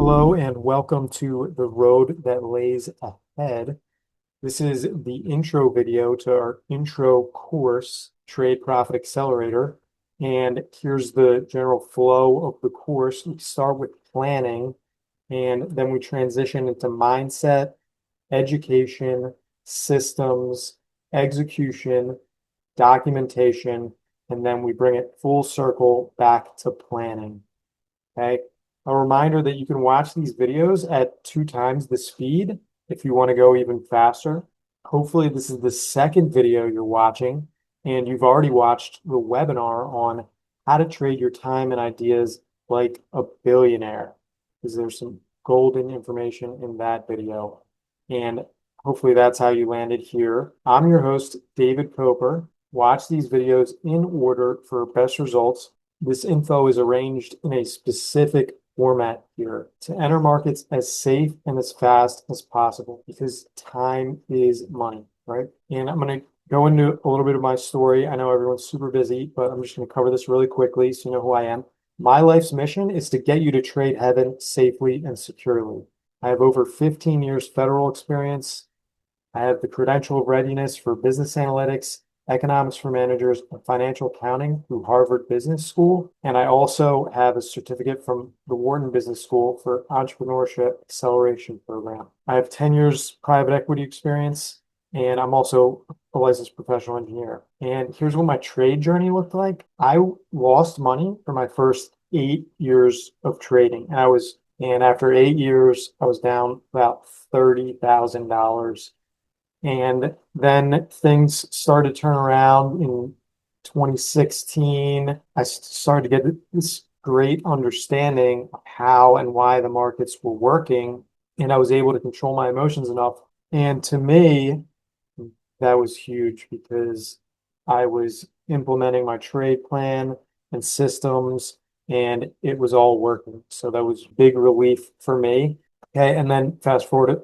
Hello and welcome to The Road That Lays Ahead. This is the intro video to our intro course, Trade Profit Accelerator. And here's the general flow of the course. We start with planning, and then we transition into mindset, education, systems, execution, documentation, and then we bring it full circle back to planning. Okay. A reminder that you can watch these videos at 2 times the speed if you want to go even faster. Hopefully, this is the second video you're watching, and you've already watched the webinar on how to trade your time and ideas like a billionaire, because there's some golden information in that video. And hopefully, that's how you landed here. I'm your host, David Coper. Watch these videos in order for best results. This info is arranged in a specific format here to enter markets as safe and as fast as possible because time is money, right? And I'm going to go into a little bit of my story. I know everyone's super busy, but I'm just going to cover this really quickly so you know who I am. My life's mission is to get you to trade heaven safely and securely. I have over 15 years federal experience. I have the credential of readiness for business analytics, economics for managers, and financial accounting through Harvard Business School. And I also have a certificate from the Wharton Business School for Entrepreneurship Acceleration Program. I have 10 years private equity experience, and I'm also a licensed professional engineer. And here's what my trade journey looked like. I lost money for my first 8 years of trading. And after 8 years, I was down about $30,000. And then things started to turn around in 2016. I started to get this great understanding of how and why the markets were working. And I was able to control my emotions enough. And to me, that was huge because I was implementing my trade plan and systems, and it was all working. So that was big relief for me. Okay. And then fast forward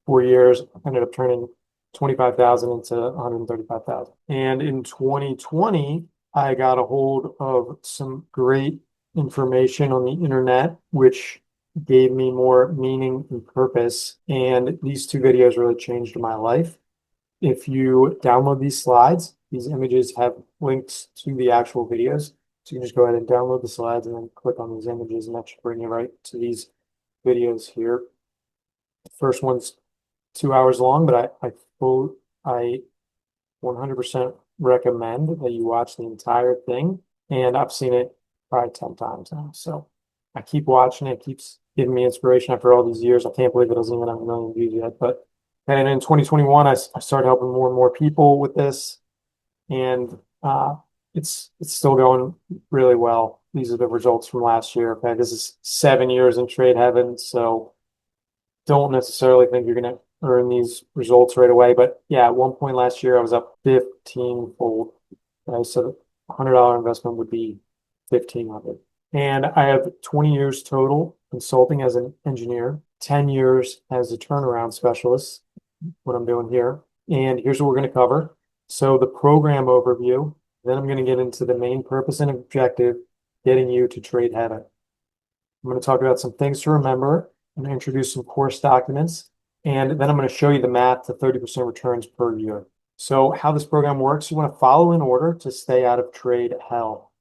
4 years, I ended up turning 25,000 into 135,000. And in 2020, I got a hold of some great information on the internet, which gave me more meaning and purpose. And these two videos really changed my life. If you download these slides, these images have links to the actual videos. So you can just go ahead and download the slides and then click on these images, and that should bring you right to these videos here. The first one's 2 hours long, but I 100% recommend that you watch the entire thing. And I've seen it probably 10 times now. So I keep watching it. It keeps giving me inspiration after all these years. I can't believe it doesn't even have a million views yet. But and in 2021, I started helping more and more people with this. And it's still going really well. These are the results from last year. Okay, this is 7 years in trade heaven. So don't necessarily think you're going to earn these results right away. But yeah, at one point last year, I was up 15-fold. Okay, so a $100 investment would be 1,500. And I have 20 years total consulting as an engineer, 10 years as a turnaround specialist, what I'm doing here. And here's what we're going to cover. So the program overview, then I'm going to get into the main purpose and objective, getting you to trade heaven. I'm going to talk about some things to remember. I'm going to introduce some course documents, and then I'm going to show you the math to 30% returns per year. So how this program works, you want to follow in order to stay out of trade hell.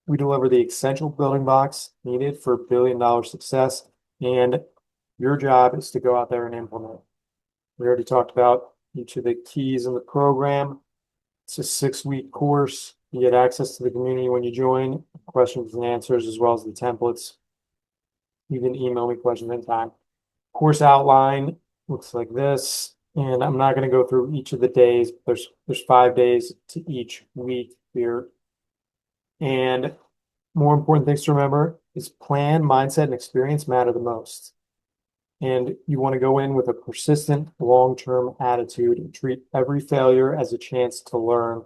We deliver the essential building blocks needed for billion-dollar success, and your job is to go out there and implement. We already talked about each of the keys in the program. It's a 6-week course. You get access to the community when you join, questions and answers, as well as the templates. You can email me questions anytime. Course outline looks like this. And I'm not going to go through each of the days. There's 5 days to each week here. And more important things to remember is plan, mindset, and experience matter the most. And you want to go in with a persistent, long-term attitude and treat every failure as a chance to learn.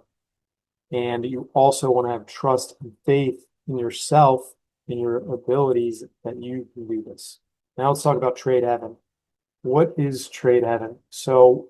And you also want to have trust and faith in yourself and your abilities that you can do this. Now let's talk about trade heaven. What is trade heaven? So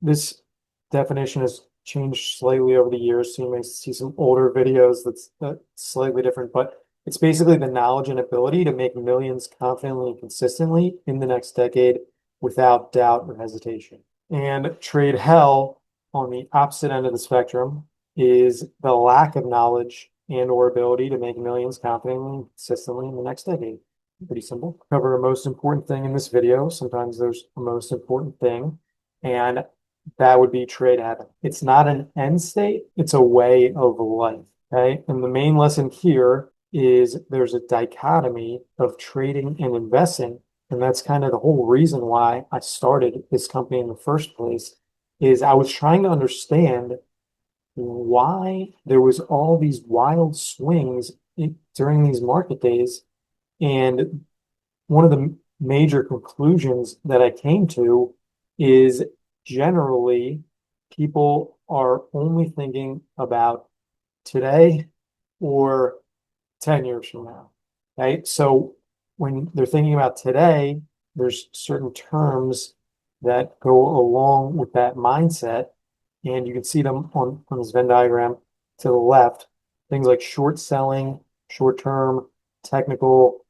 this definition has changed slightly over the years. So you may see some older videos that's slightly different, but It's basically the knowledge and ability to make millions confidently and consistently in the next decade without doubt or hesitation. And trade hell on the opposite end of the spectrum is the lack of knowledge and or ability to make millions confidently and consistently in the next decade. Pretty simple. Cover a most important thing in this video. Sometimes there's a most important thing, and that would be trade habit. It's not an end state, it's a way of life. Okay. And the main lesson here is there's a dichotomy of trading and investing. And that's kind of the whole reason why I started this company in the first place, is I was trying to understand why there was all these wild swings during these market days. And one of the major conclusions that I came to is generally people are only thinking about today or 10 years from now, right? So when they're thinking about today, there's certain terms that go along with that mindset. And you can see them on this Venn diagram to the left. Things like short selling, short term, technical,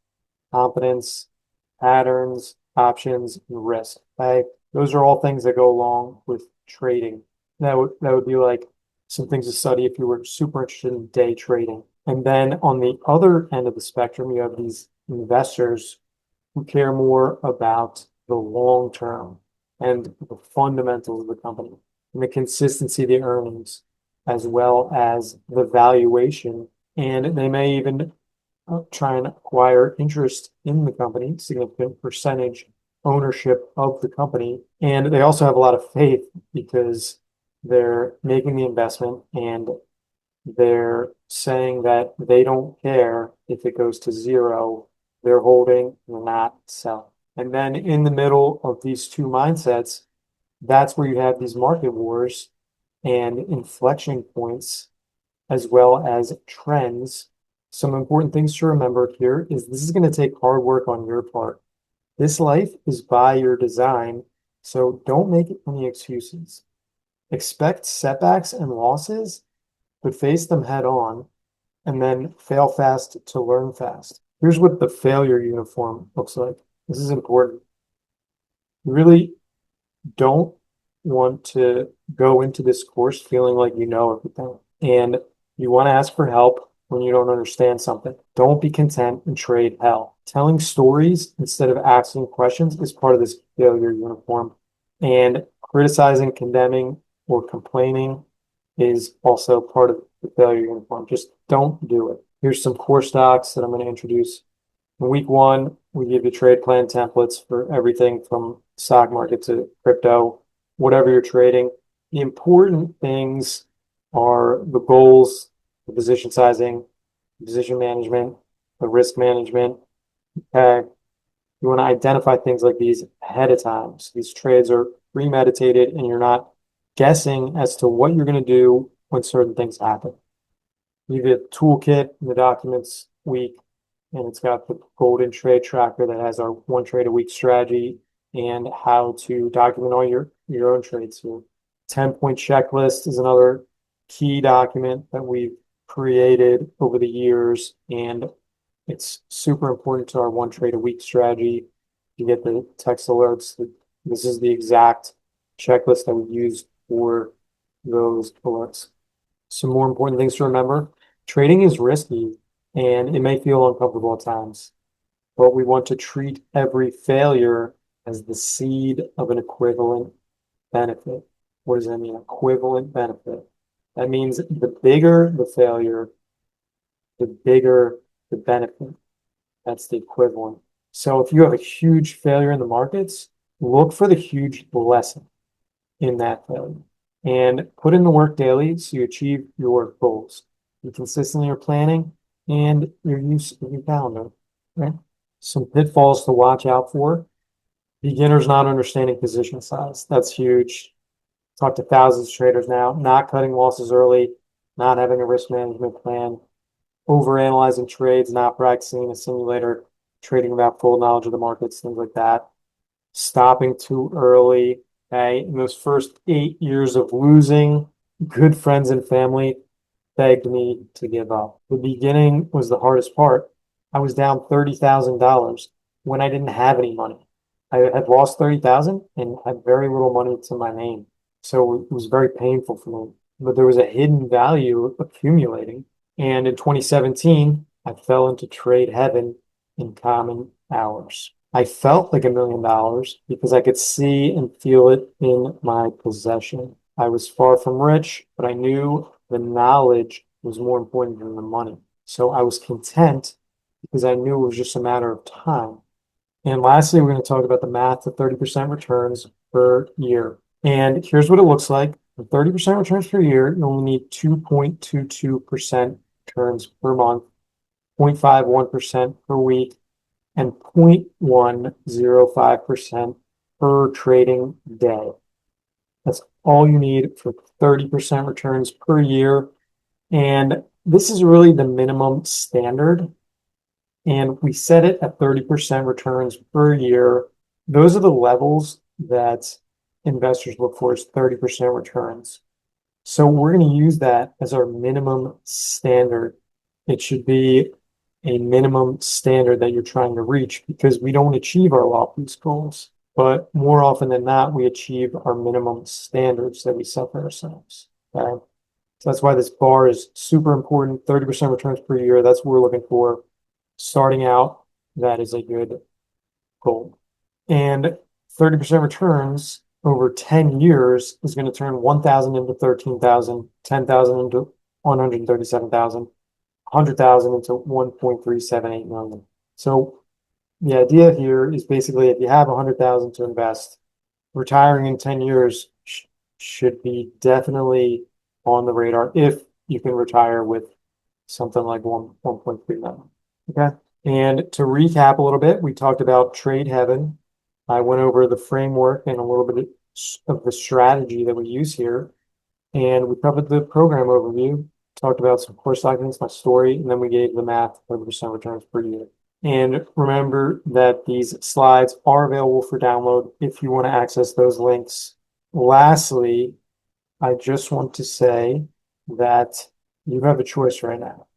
confidence, patterns, options, and risk. Okay. Those are all things that go along with trading. That would be like some things to study if you were super interested in day trading. And then on the other end of the spectrum, you have these investors who care more about the long term and the fundamentals of the company and the consistency of the earnings, as well as the valuation. And they may even try and acquire interest in the company, significant percentage ownership of the company. And they also have a lot of faith because they're making the investment and they're saying that they don't care if it goes to zero. They're holding, they're not selling. And then in the middle of these two mindsets, that's where you have these market wars and inflection points, as well as trends. Some important things to remember here is this is going to take hard work on your part. This life is by your design, so don't make any excuses. Expect setbacks and losses, but face them head on, and then fail fast to learn fast. Here's what the failure uniform looks like. This is important. You really don't want to go into this course feeling like you know everything. And you want to ask for help when you don't understand something. Don't be content and trade hell. Telling stories instead of asking questions is part of this failure uniform. And criticizing, condemning, or complaining is also part of the failure uniform. Just don't do it. Here's some core stocks that I'm going to introduce. In week one, we give you trade plan templates for everything from stock market to crypto, whatever you're trading. The important things are the goals, the position sizing, position management, the risk management. Okay. You want to identify things like these ahead of time. So these trades are premeditated and you're not guessing as to what you're going to do when certain things happen. You get a toolkit in the documents week, and it's got the golden trade tracker that has our one trade a week strategy and how to document all your own trades. So 10-point checklist is another key document that we've created over the years, and it's super important to our one trade a week strategy. You get the text alerts. This is the exact checklist that we use for those alerts. Some more important things to remember. Trading is risky and it may feel uncomfortable at times, but we want to treat every failure as the seed of an equivalent benefit. What does that mean? Equivalent benefit. That means the bigger the failure, the bigger the benefit. That's the equivalent. So if you have a huge failure in the markets, look for the huge lesson in that failure and put in the work daily so you achieve your goals. You consistently are planning and your use of your calendar. Right? Some pitfalls to watch out for. Beginners not understanding position size. That's huge. Talk to thousands of traders now. Not cutting losses early, not having a risk management plan, overanalyzing trades, not practicing a simulator, trading without full knowledge of the markets, things like that. Stopping too early. Okay, in those first 8 years of losing, good friends and family begged me to give up. The beginning was the hardest part. I was down $30,000 when I didn't have any money. I had lost 30,000 and had very little money to my name. So it was very painful for me. But there was a hidden value accumulating. And in 2017, I fell into trade heaven in common hours. I felt like $1 million because I could see and feel it in my possession. I was far from rich, but I knew the knowledge was more important than the money. So I was content because I knew it was just a matter of time. And lastly, we're going to talk about the math to 30% returns per year. And here's what it looks like. For 30% returns per year, you only need 2.22% returns per month, 0.51% per week, and 0.105% per trading day. That's all you need for 30% returns per year. And this is really the minimum standard. And we set it at 30% returns per year. Those are the levels that investors look for is 30% returns. So we're going to use that as our minimum standard. It should be a minimum standard that you're trying to reach because we don't achieve our loftiest goals. But more often than not, we achieve our minimum standards that we set for ourselves. Okay. So that's why this bar is super important. 30% returns per year. That's what we're looking for. Starting out, that is a good goal. And 30% returns over 10 years is going to turn 1,000 into 13,000, 10,000 into 137,000, 100,000 into 1.378 million. So the idea here is basically if you have 100,000 to invest, retiring in 10 years should be definitely on the radar if you can retire with something like 1.3 million. Okay. And to recap a little bit, we talked about trade heaven. I went over the framework and a little bit of the strategy that we use here. And we covered the program overview, talked about some course documents, my story, and then we gave the math 30% returns per year. And remember that these slides are available for download if you want to access those links. Lastly, I just want to say that you have a choice right now.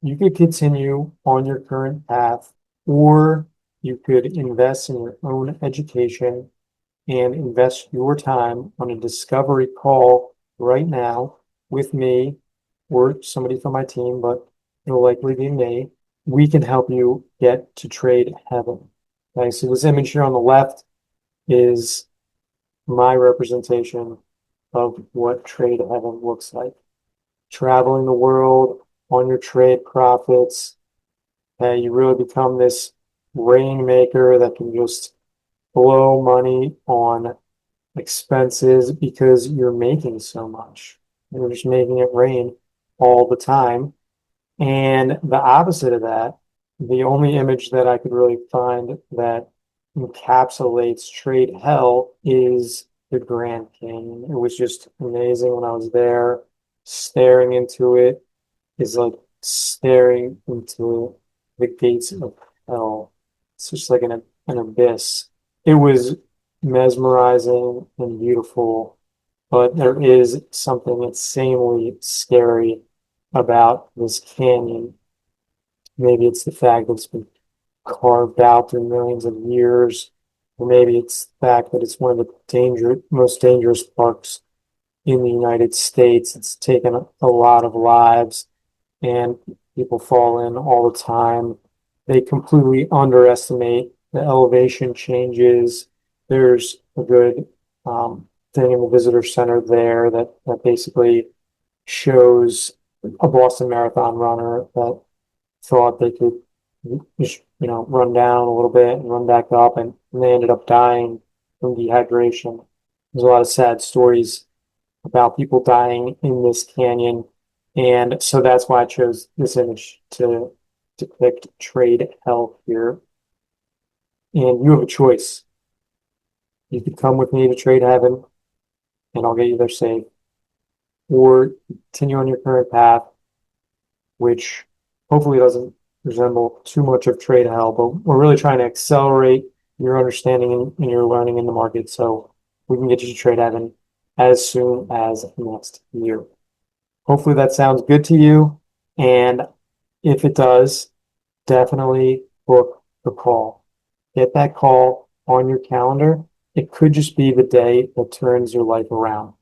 You could continue on your current path, or you could invest in your own education and invest your time on a discovery call right now with me or somebody from my team, but it'll likely be me. We can help you get to trade heaven. Okay, so this image here on the left is my representation of what trade heaven looks like. Traveling the world on your trade profits. You really become this rainmaker that can just blow money on expenses because you're making so much. You're just making it rain all the time. And the opposite of that, the only image that I could really find that encapsulates trade hell is the Grand Canyon. It was just amazing when I was there. Staring into it is like staring into the gates of hell. It's just like an abyss. It was mesmerizing and beautiful, but there is something insanely scary about this canyon. Maybe it's the fact that it's been carved out through millions of years, or maybe it's the fact that it's one of the most dangerous parks in the United States. It's taken a lot of lives and people fall in all the time. They completely underestimate the elevation changes. There's a good thing in the visitor center there that basically shows a Boston Marathon runner that thought they could just, run down a little bit and run back up, and they ended up dying from dehydration. There's a lot of sad stories about people dying in this canyon. And so that's why I chose this image to depict trade hell here. And you have a choice. You could come with me to trade heaven and I'll get you there safe, or continue on your current path, which hopefully doesn't resemble too much of trade hell, but we're really trying to accelerate your understanding and your learning in the market so we can get you to trade heaven as soon as next year. Hopefully that sounds good to you. And if it does, definitely book the call. Get that call on your calendar. It could just be the day that turns your life around.